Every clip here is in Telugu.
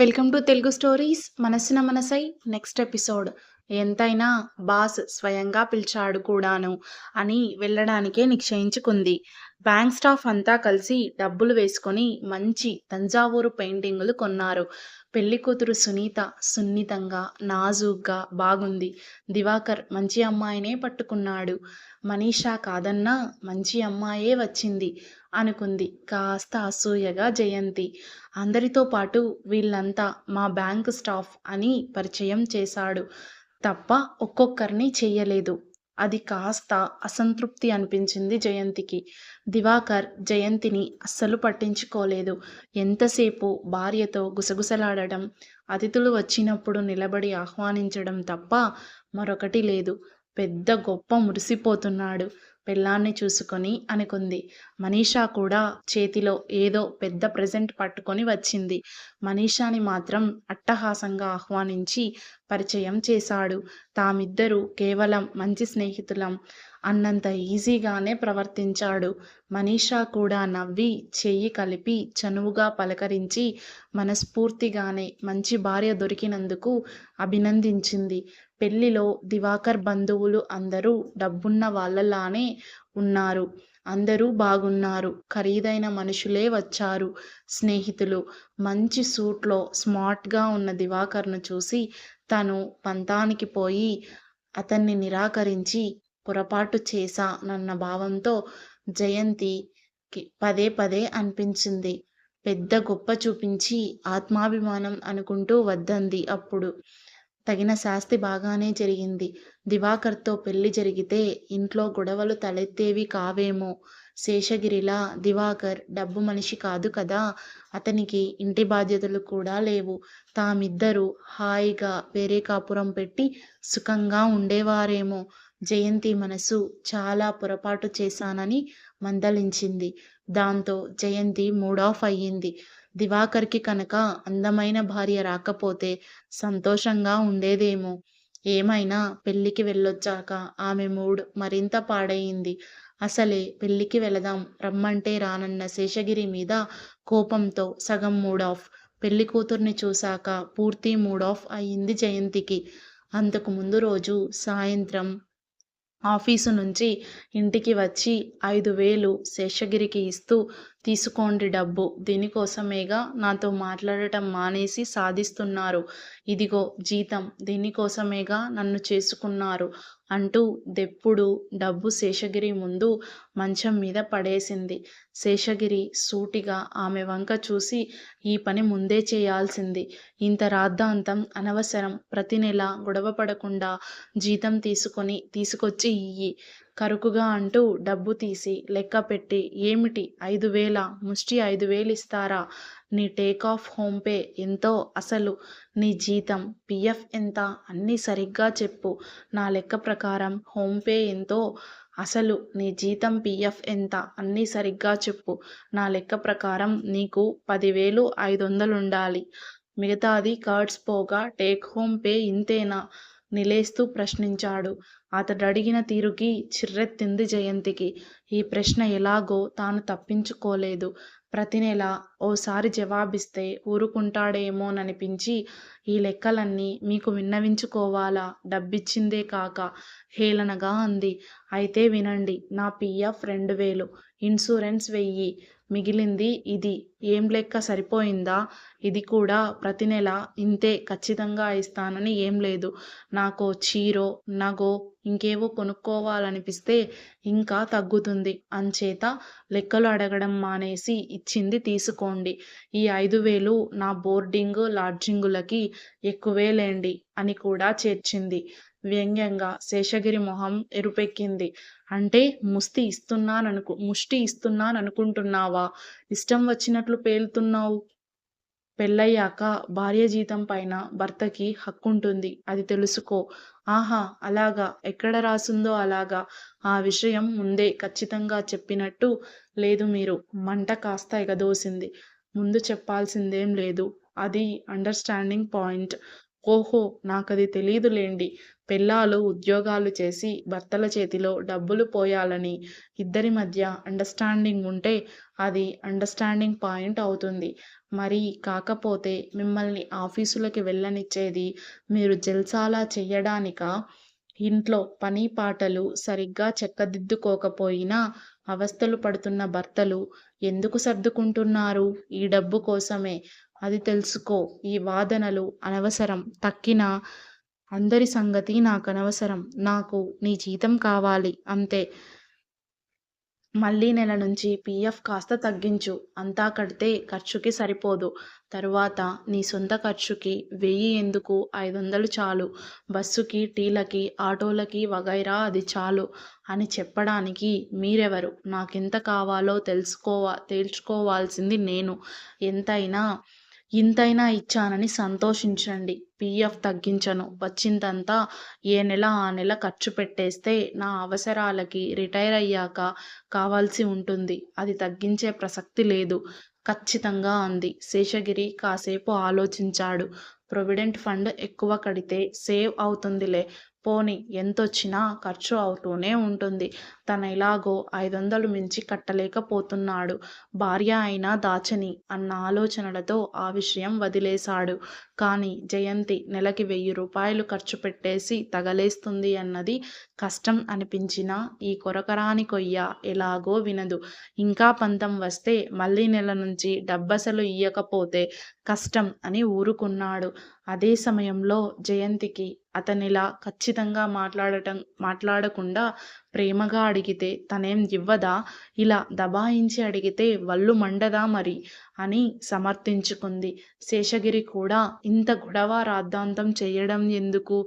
వెల్కమ్ టు తెలుగు స్టోరీస్ మనసున మనసై నెక్స్ట్ ఎపిసోడ్. ఎంతైనా బాస్ స్వయంగా పిలిచాడు కూడాను అని వెళ్ళడానికే నిశ్చయించుకుంది. బ్యాంక్ స్టాఫ్ అంతా కలిసి డబ్బులు వేసుకొని మంచి తంజావూరు పెయింటింగులు కొన్నారు. పెళ్లి కూతురు సునీత సున్నితంగా నాజూగ్గా బాగుంది. దివాకర్ మంచి అమ్మాయినే పట్టుకున్నాడు. మనీషా కాదన్నా మంచి అమ్మాయే వచ్చింది అనుకుంది కాస్త అసూయగా జయంతి. అందరితో పాటు వీళ్ళంతా మా బ్యాంక్ స్టాఫ్ అని పరిచయం చేశాడు తప్ప ఒక్కొక్కరిని చెయ్యలేదు. అది కాస్త అసంతృప్తి అనిపించింది జయంతికి. దివాకర్ జయంతిని అస్సలు పట్టించుకోలేదు. ఎంతసేపు భార్యతో గుసగుసలాడడం, అతిథులు వచ్చినప్పుడు నిలబడి ఆహ్వానించడం తప్ప మరొకటి లేదు. పెద్ద గొప్ప మురిసిపోతున్నాడు పెళ్ళాన్ని చూసుకొని అనుకుంది. మనీషా కూడా చేతిలో ఏదో పెద్ద ప్రెజెంట్ పట్టుకొని వచ్చింది. మనీషాని మాత్రం అట్టహాసంగా ఆహ్వానించి పరిచయం చేశాడు. తామిద్దరూ కేవలం మంచి స్నేహితులం అన్నంత ఈజీగానే ప్రవర్తించాడు. మనీషా కూడా నవ్వి చెయ్యి కలిపి చనువుగా పలకరించి మనస్ఫూర్తిగానే మంచి భార్య దొరికినందుకు అభినందించింది. పెళ్లిలో దివాకర్ బంధువులు అందరూ డబ్బున్న వాళ్ళలానే ఉన్నారు. అందరూ బాగున్నారు. ఖరీదైన మనుషులే వచ్చారు. స్నేహితులు. మంచి సూట్లో స్మార్ట్గా ఉన్న దివాకర్ను చూసి తను పంతానికి పోయి అతన్ని నిరాకరించి పొరపాటు చేశానన్న భావంతో జయంతికి పదే పదే అనిపించింది. పెద్ద గొప్ప చూపించి ఆత్మాభిమానం అనుకుంటూ వద్దంది అప్పుడు. తగిన శాస్తి బాగానే జరిగింది. దివాకర్తో పెళ్లి జరిగితే ఇంట్లో గొడవలు తలెత్తేవి కావేమో. శేషగిరిలా దివాకర్ డబ్బు మనిషి కాదు కదా. అతనికి ఇంటి బాధ్యతలు కూడా లేవు. తామిద్దరూ హాయిగా వేరే కాపురం పెట్టి సుఖంగా ఉండేవారేమో. జయంతి మనసు చాలా పొరపాటు చేశానని మందలించింది. దాంతో జయంతి మూడాఫ్ అయ్యింది. దివాకర్కి కనుక అందమైన భార్య రాకపోతే సంతోషంగా ఉండేదేమో. ఏమైనా పెళ్ళికి వెళ్ళొచ్చాక ఆమె మూడ్ మరింత పాడయింది. అసలే పెళ్ళికి వెళదాం రమ్మంటే రానన్న శేషగిరి మీద కోపంతో సగం మూడాఫ్. పెళ్లి కూతుర్ని చూశాక పూర్తి మూడాఫ్ అయింది జయంతికి. అంతకు ముందు రోజు సాయంత్రం ఆఫీసు నుంచి ఇంటికి వచ్చి 5,000 శేషగిరికి ఇస్తూ, తీసుకోండి డబ్బు. దీనికోసమేగా నాతో మాట్లాడటం మానేసి సాధిస్తున్నారు. ఇదిగో జీతం. దీనికోసమేగా నన్ను చేసుకున్నారు అంటూ దెప్పుడు డబ్బు శేషగిరి ముందు మంచం మీద పడేసింది. శేషగిరి సూటిగా ఆమె వంక చూసి ఈ పని ముందే చేయాల్సింది. ఇంత రాద్ధాంతం అనవసరం. ప్రతి నెల గొడవ పడకుండా జీతం తీసుకొచ్చి ఇయ్యి. కరుకుగా అంటూ డబ్బు తీసి లెక్కపెట్టి ఏమిటి 5,000? ముష్టి 5,000 ఇస్తారా? నీ టేక్ ఆఫ్ హోమ్ పే ఎంతో అసలు? నీ జీతం, పిఎఫ్ ఎంత? అన్నీ సరిగ్గా చెప్పు. నా లెక్క ప్రకారం హోమ్ పే ఎంతో అసలు? నీ జీతం, పిఎఫ్ ఎంత? అన్నీ సరిగ్గా చెప్పు. నా లెక్క ప్రకారం నీకు 10,500 ఉండాలి. మిగతాది కార్డ్స్ పోగా టేక్ హోమ్ పే ఇంతేనా? నిలేస్తూ ప్రశ్నించాడు. అతడడిగిన తీరుకి చిర్రెత్తింది జయంతికి. ఈ ప్రశ్న ఎలాగో తాను తప్పించుకోలేదు. ప్రతి నెల ఓసారి జవాబిస్తే ఊరుకుంటాడేమోననిపించి ఈ లెక్కలన్నీ మీకు విన్నవించుకోవాలా? డబ్బిచ్చిందే కాక హేళనగా అంది. అయితే వినండి. నా పిఎఫ్ 2,000, ఇన్సూరెన్స్ 1,000, మిగిలింది ఇది. ఏం లెక్క సరిపోయిందా? ఇది కూడా ప్రతి నెల ఇంతే ఖచ్చితంగా ఇస్తానని ఏం లేదు. నాకో చీరో, నగో, ఇంకేవో కొనుక్కోవాలనిపిస్తే ఇంకా తగ్గుతుంది. అంచేత లెక్కలు అడగడం మానేసి ఇచ్చింది తీసుకోండి. ఈ 5,000 నా బోర్డింగు, లాడ్జింగులకి ఎక్కువేలేండి అని కూడా చేర్చింది. వ్యంగ్యంగా శేషగిరి మొహం ఎరుపెక్కింది. అంటే ముష్టి ఇస్తున్నాననుకుంటున్నావా? ఇష్టం వచ్చినట్లు పేలుతున్నావు. పెళ్ళయ్యాక భార్య జీతం పైన భర్తకి హక్కుంటుంది. అది తెలుసుకో. ఆహా అలాగా? ఎక్కడ రాసుందో అలాగా? ఆ విషయం ముందే ఖచ్చితంగా చెప్పినట్టు లేదు మీరు. మంట కాస్త ఎగదోసింది. ముందు చెప్పాల్సిందేం లేదు. అది అండర్స్టాండింగ్ పాయింట్. ఓహో నాకది తెలీదులెండి. పెళ్ళాలు ఉద్యోగాలు చేసి భర్తల చేతిలో డబ్బులు పోయాలని ఇద్దరి మధ్య అండర్స్టాండింగ్ ఉంటే అది అండర్స్టాండింగ్ పాయింట్ అవుతుంది. మరి కాకపోతే మిమ్మల్ని ఆఫీసులకి వెళ్ళనిచ్చేది మీరు జల్సాలా చెయ్యడానికా? ఇంట్లో పని పాటలు సరిగ్గా చక్కదిద్దుకోకపోయినా అవస్థలు పడుతున్న భర్తలు ఎందుకు సర్దుకుంటున్నారు? ఈ డబ్బు కోసమే. అది తెలుసుకో. ఈ వాదనలు అనవసరం. తక్కిన అందరి సంగతి నాకనవసరం. నాకు నీ జీతం కావాలి అంతే. మళ్ళీ నెల నుంచి పీఎఫ్ కాస్త తగ్గించు. అంతా కడితే ఖర్చుకి సరిపోదు. తరువాత నీ సొంత ఖర్చుకి 1000 ఎందుకు? 500 చాలు. బస్సుకి, టీలకి, ఆటోలకి వగైరా అది చాలు అని చెప్పడానికి మీరెవరు? నాకెంత కావాలో తేల్చుకోవాల్సింది నేను. ఎంతైనా ఇంతైనా ఇచ్చానని సంతోషించండి. పీఎఫ్ తగ్గించను. వచ్చిందంతా ఏ నెల ఆ నెల ఖర్చు పెట్టేస్తే నా అవసరాలకి రిటైర్ అయ్యాక కావాల్సి ఉంటుంది. అది తగ్గించే ప్రసక్తి లేదు ఖచ్చితంగా అంది. శేషగిరి కాసేపు ఆలోచించాడు. ప్రొవిడెంట్ ఫండ్ ఎక్కువ కడితే సేవ్ అవుతుందిలే. పోనీ ఎంతొచ్చినా ఖర్చు అవుతూనే ఉంటుంది. తనెలాగో 500 మించి కట్టలేకపోతున్నాడు. భార్య అయినా దాచని అన్న ఆలోచనలతో ఆ విషయం వదిలేశాడు. కానీ జయంతి నెలకి 1000 రూపాయలు ఖర్చు పెట్టేసి తగలేస్తుంది అన్నది కష్టం అనిపించినా ఈ కొరకరాని కొయ్య ఎలాగో వినదు. ఇంకా పంతం వస్తే మళ్ళీ నెల నుంచి డబ్బసలు ఇయ్యకపోతే కష్టం అని ఊరుకున్నాడు. అదే సమయంలో జయంతికి అతనిలా ఖచ్చితంగా మాట్లాడకుండా ప్రేమగా అడిగితే తనేం ఇవ్వదా? ఇలా దబాయించి అడిగితే వళ్ళు మండదా మరి? అని సమర్థించుకుంది. శేషగిరి కూడా ఇంత గొడవ రాద్ధాంతం చెయ్యడం ఎందుకు?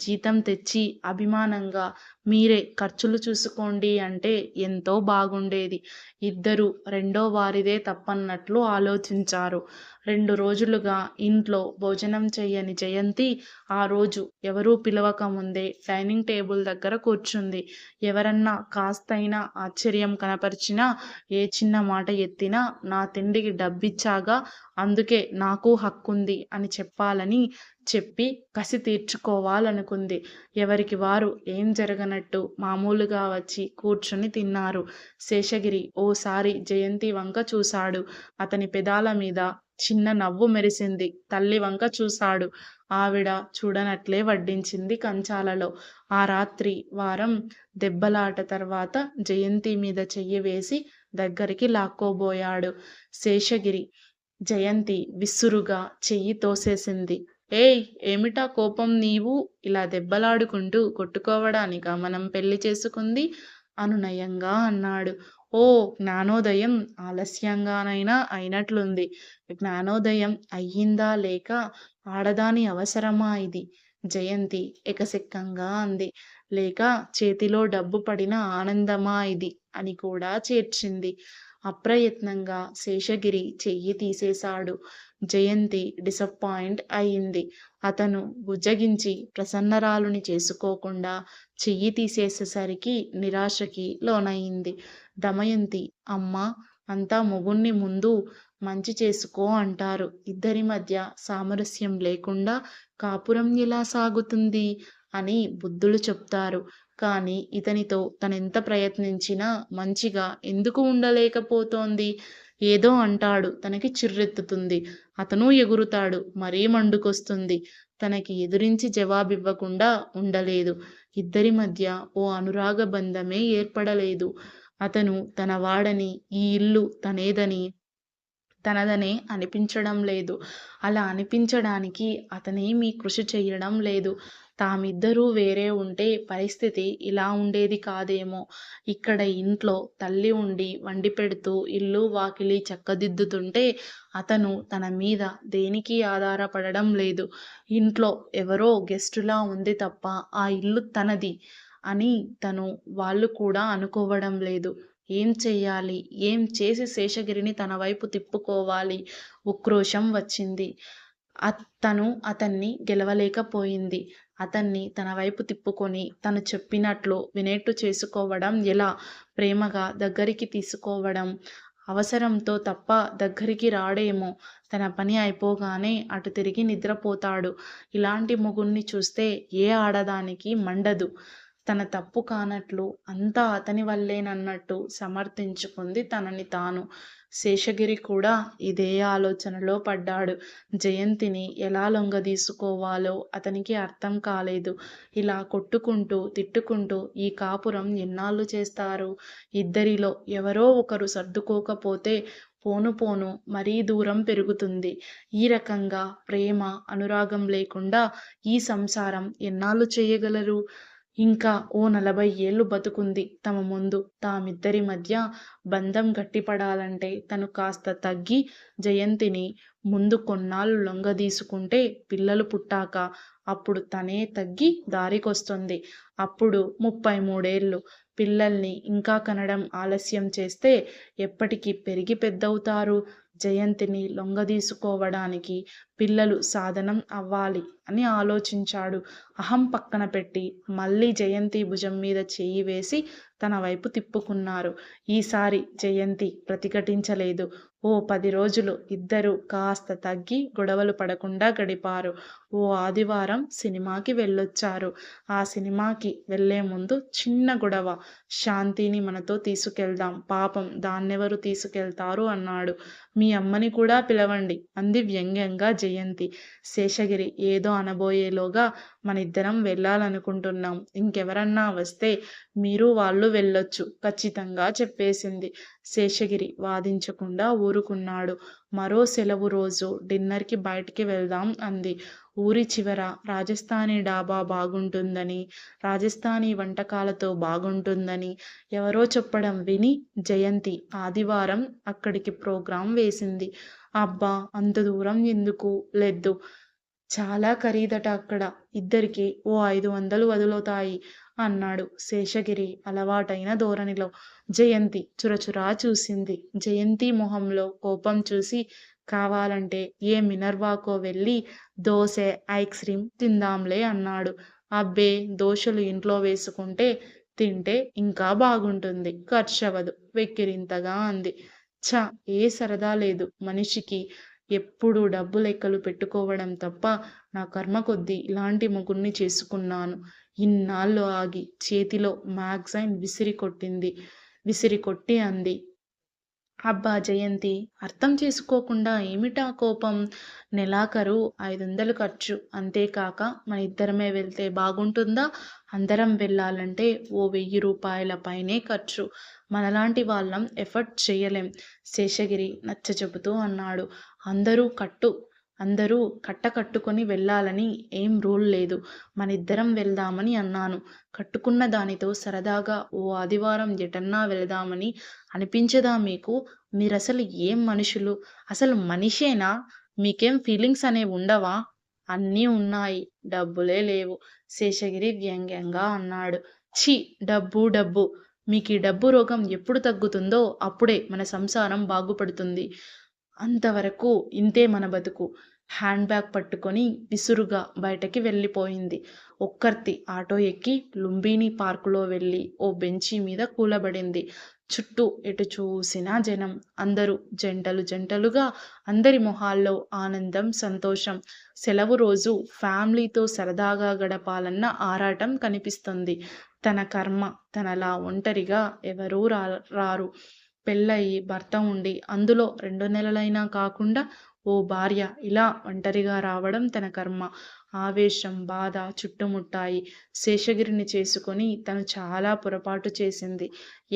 జీతం తెచ్చి అభిమానంగా మీరే ఖర్చులు చూసుకోండి అంటే ఎంతో బాగుండేది. ఇద్దరూ రెండో వారిదే తప్పన్నట్లు ఆలోచించారు. 2 రోజులుగా ఇంట్లో భోజనం చెయ్యని జయంతి ఆ రోజు ఎవరూ పిలవకముందే డైనింగ్ టేబుల్ దగ్గర కూర్చుంది. ఎవరన్నా కాస్తైనా ఆశ్చర్యం కనపరిచినా, ఏ చిన్న మాట ఎత్తినా నా తిండికి డబ్బిచ్చాగా అందుకే నాకూ హక్కుంది అని చెప్పాలని చెప్పి కసి తీర్చుకోవాలనుకుంది. ఎవరికి వారు ఏం జరగనట్టు మామూలుగా వచ్చి కూర్చుని తిన్నారు. శేషగిరి ఓసారి జయంతి వంక చూశాడు. అతని పెదాల మీద చిన్న నవ్వు మెరిసింది. తల్లి వంక చూశాడు. ఆవిడ చూడనట్లే వడ్డించింది కంచాలలో. ఆ రాత్రి వారం దెబ్బలాట తర్వాత జయంతి మీద చెయ్యి వేసి దగ్గరికి లాక్కోబోయాడు శేషగిరి. జయంతి విసురుగా చెయ్యి తోసేసింది. ఏయ్! ఏమిటా కోపం నీవు? ఇలా దెబ్బలాడుకుంటూ కొట్టుకోవడానికా మనం పెళ్లి చేసుకుంది? అనునయంగా అన్నాడు. ఓ! జ్ఞానోదయం ఆలస్యంగానైనా అయినట్లుంది. జ్ఞానోదయం అయ్యిందా లేక ఆడదాని అవసరమా ఇది? జయంతి ఎకసెక్కంగా అంది. లేక చేతిలో డబ్బు పడిన ఆనందమా ఇది? అని కూడా చేర్చింది. అప్రయత్నంగా శేషగిరి చెయ్యి తీసేశాడు. జయంతి డిసప్పాయింట్ అయింది. అతను బుజ్జగించి ప్రసన్నరాలుని చేసుకోకుండా చెయ్యి తీసేసేసరికి నిరాశకి లోనయింది. దమయంతి అమ్మా! అంతా మొగుణ్ణి ముందు మంచి చేసుకో అంటారు. ఇద్దరి మధ్య సామరస్యం లేకుండా కాపురం ఎలా సాగుతుంది? అని బుద్ధులు చెప్తారు. కానీ ఇతనితో తనెంత ప్రయత్నించినా మంచిగా ఎందుకు ఉండలేకపోతోంది? ఏదో అంటాడు. తనకి చిర్రెత్తుతుంది. అతనూ ఎగురుతాడు. మరీ మండుకొస్తుంది. తనకి ఎదిరించి జవాబివ్వకుండా ఉండలేదు. ఇద్దరి మధ్య ఓ అనురాగ బంధమే ఏర్పడలేదు. అతను తన వాడని, ఈ ఇల్లు తనదనే అనిపించడం లేదు. అలా అనిపించడానికి అతనేమీ కృషి చెయ్యడం లేదు. తామిద్దరూ వేరే ఉంటే పరిస్థితి ఇలా ఉండేది కాదేమో. ఇక్కడ ఇంట్లో తల్లి ఉండి వండి పెడుతూ ఇల్లు వాకిలి చక్కదిద్దుతుంటే అతను తన మీద దేనికీ ఆధారపడడం లేదు. ఇంట్లో ఎవరో గెస్టులా ఉంది తప్ప ఆ ఇల్లు తనది అని వాళ్ళు కూడా అనుకోవడం లేదు. ఏం చెయ్యాలి? ఏం చేసి శేషగిరిని తన వైపు తిప్పుకోవాలి? ఉక్రోషం వచ్చింది. తను అతన్ని గెలవలేకపోయింది. అతన్ని తన వైపు తిప్పుకొని తను చెప్పినట్లు వినేట్టు చేసుకోవడం ఎలా? ప్రేమగా దగ్గరికి తీసుకోవడం. అవసరంతో తప్ప దగ్గరికి రాడేమో. తన పని అయిపోగానే అటు తిరిగి నిద్రపోతాడు. ఇలాంటి మొగుణ్ణి చూస్తే ఏ ఆడదానికి మండదు. తన తప్పు కానట్లు అంతా అతని వల్లేనన్నట్టు సమర్థించుకుంది తనని తాను. శేషగిరి కూడా ఇదే ఆలోచనలో పడ్డాడు. జయంతిని ఎలా లొంగదీసుకోవాలో అతనికి అర్థం కాలేదు. ఇలా కొట్టుకుంటూ, తిట్టుకుంటూ ఈ కాపురం ఎన్నాళ్ళు చేస్తారు? ఇద్దరిలో ఎవరో ఒకరు సర్దుకోకపోతే పోను పోను మరీ దూరం పెరుగుతుంది. ఈ రకంగా ప్రేమ, అనురాగం లేకుండా ఈ సంసారం ఎన్నాళ్ళు చేయగలరు? ఇంకా ఓ 40 ఏళ్ళు బతుకుంది తమ ముందు. తామిద్దరి మధ్య బంధం గట్టిపడాలంటే తను కాస్త తగ్గి జయంతిని ముందు కొన్నాళ్ళు లొంగదీసుకుంటే పిల్లలు పుట్టాక అప్పుడు తనే తగ్గి దారికొస్తుంది. అప్పుడు 33 పిల్లల్ని ఇంకా కనడం ఆలస్యం చేస్తే ఎప్పటికి పెరిగి పెద్దవుతారు? జయంతిని లొంగదీసుకోవడానికి పిల్లలు సాధనం అవ్వాలి అని ఆలోచించాడు. అహం పక్కన పెట్టి మళ్ళీ జయంతి భుజం మీద చెయ్యి వేసి తన వైపు తిప్పుకున్నారు. ఈసారి జయంతి ప్రతిఘటించలేదు. ఓ 10 రోజులు ఇద్దరూ కాస్త తగ్గి గొడవలు పడకుండా గడిపారు. ఓ ఆదివారం సినిమాకి వెళ్ళొచ్చారు. ఆ సినిమాకి వెళ్లే ముందు చిన్న గొడవ. శాంతిని మనతో తీసుకెళ్దాం, పాపం దాన్నెవరు తీసుకెళ్తారు అన్నాడు. మీ అమ్మని కూడా పిలవండి అంది వ్యంగ్యంగా జయంతి. శేషగిరి ఏదో అనబోయేలోగా మనిద్దరం వెళ్ళాలనుకుంటున్నాం, ఇంకెవరన్నా వస్తే మీరు వాళ్ళు వెళ్ళొచ్చు ఖచ్చితంగా చెప్పేసింది. శేషగిరి వాదించకుండా ఊరుకున్నాడు. మరో సెలవు రోజు డిన్నర్కి బయటికి వెళ్దాం అంది. ఊరి చివర రాజస్థానీ డాబా బాగుంటుందని, రాజస్థానీ వంటకాలతో బాగుంటుందని ఎవరో చెప్పడం విని జయంతి ఆదివారం అక్కడికి ప్రోగ్రాం వేసింది. అబ్బా, అంత దూరం ఎందుకు? లెద్దు, చాలా ఖరీదట అక్కడ. ఇద్దరికి ఓ 500 వదులుతాయి అన్నాడు శేషగిరి అలవాటైన ధోరణిలో. జయంతి చురచురా చూసింది. జయంతి మొహంలో కోపం చూసి కావాలంటే ఏ మినర్వాకో వెళ్ళి దోసె, ఐస్ క్రీం తిందాంలే అన్నాడు. అబ్బే, దోశలు ఇంట్లో వేసుకుంటే తింటే ఇంకా బాగుంటుంది, ఖర్చవదు వెక్కిరింతగా అంది. ఛ, ఏ సరదా లేదు మనిషికి. ఎప్పుడూ డబ్బు లెక్కలు పెట్టుకోవడం తప్ప నా కర్మ కొద్దీ ఇలాంటి మొగుణ్ణి చేసుకున్నాను. ఇన్నాళ్ళు ఆగి చేతిలో మ్యాగజైన్ విసిరికొట్టి అంది. అబ్బా జయంతి, అర్థం చేసుకోకుండా ఏమిటా కోపం? నెలాఖరు 500 ఖర్చు, అంతేకాక మన ఇద్దరమే వెళ్తే బాగుంటుందా? అందరం వెళ్ళాలంటే ఓ 1000 రూపాయల పైనే ఖర్చు. మనలాంటి వాళ్ళం ఎఫర్ట్ చేయలేం, శేషగిరి నచ్చచెబుతూ అన్నాడు. అందరూ కట్టుకొని వెళ్ళాలని ఏం రూల్ లేదు. మనిద్దరం వెళ్దామని అన్నాను. కట్టుకున్న దానితో సరదాగా ఓ ఆదివారం ఎటన్నా వెళదామని అనిపించదా మీకు? మీరసలు ఏం మనుషులు? అసలు మనిషేనా? మీకేం ఫీలింగ్స్ అనేవి ఉండవా? అన్నీ ఉన్నాయి, డబ్బులే లేవు, శేషగిరి వ్యంగ్యంగా అన్నాడు. ఛీ, డబ్బు డబ్బు! మీకీ డబ్బు రోగం ఎప్పుడు తగ్గుతుందో అప్పుడే మన సంసారం బాగుపడుతుంది. అంతవరకు ఇంతే మన బతుకు. హ్యాండ్ బ్యాగ్ పట్టుకొని విసురుగా బయటకి వెళ్ళిపోయింది. ఒక్కర్తి ఆటో ఎక్కి లుంబిని పార్కులో వెళ్ళి ఓ బెంచీ మీద కూలబడింది. చుట్టూ ఎటు చూసినా జనం. అందరూ జంటలుగా, అందరి మొహాల్లో ఆనందం, సంతోషం. సెలవు రోజు ఫ్యామిలీతో సరదాగా గడపాలన్న ఆరాటం కనిపిస్తుంది. తన కర్మ, తనలా ఒంటరిగా ఎవరూ రారు. పెళ్ళయి భర్త ఉండి అందులో 2 నెలలైనా కాకుండా ఓ భార్య ఇలా ఒంటరిగా రావడం తన కర్మ. ఆవేశం, బాధ చుట్టుముట్టాయి. శేషగిరిని చేసుకొని తను చాలా పొరపాటు చేసింది.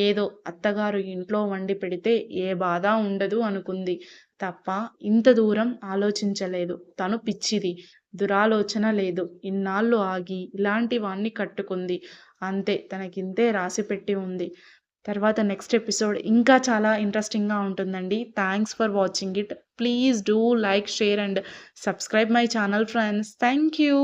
ఏదో అత్తగారు ఇంట్లో వండి పెడితే ఏ బాధ ఉండదు అనుకుంది తప్ప ఇంత దూరం ఆలోచించలేదు. తను పిచ్చిది, దురాలోచన లేదు. ఇన్నాళ్ళు ఆగి ఇలాంటి వాణ్ణి కట్టుకుంది. అంతే, తనకింతే రాసిపెట్టి ఉంది. తర్వాత నెక్స్ట్ ఎపిసోడ్ ఇంకా చాలా ఇంట్రెస్టింగ్గా ఉంటుందండి. Thanks for watching it. Please do like, share and subscribe my channel friends. Thank you.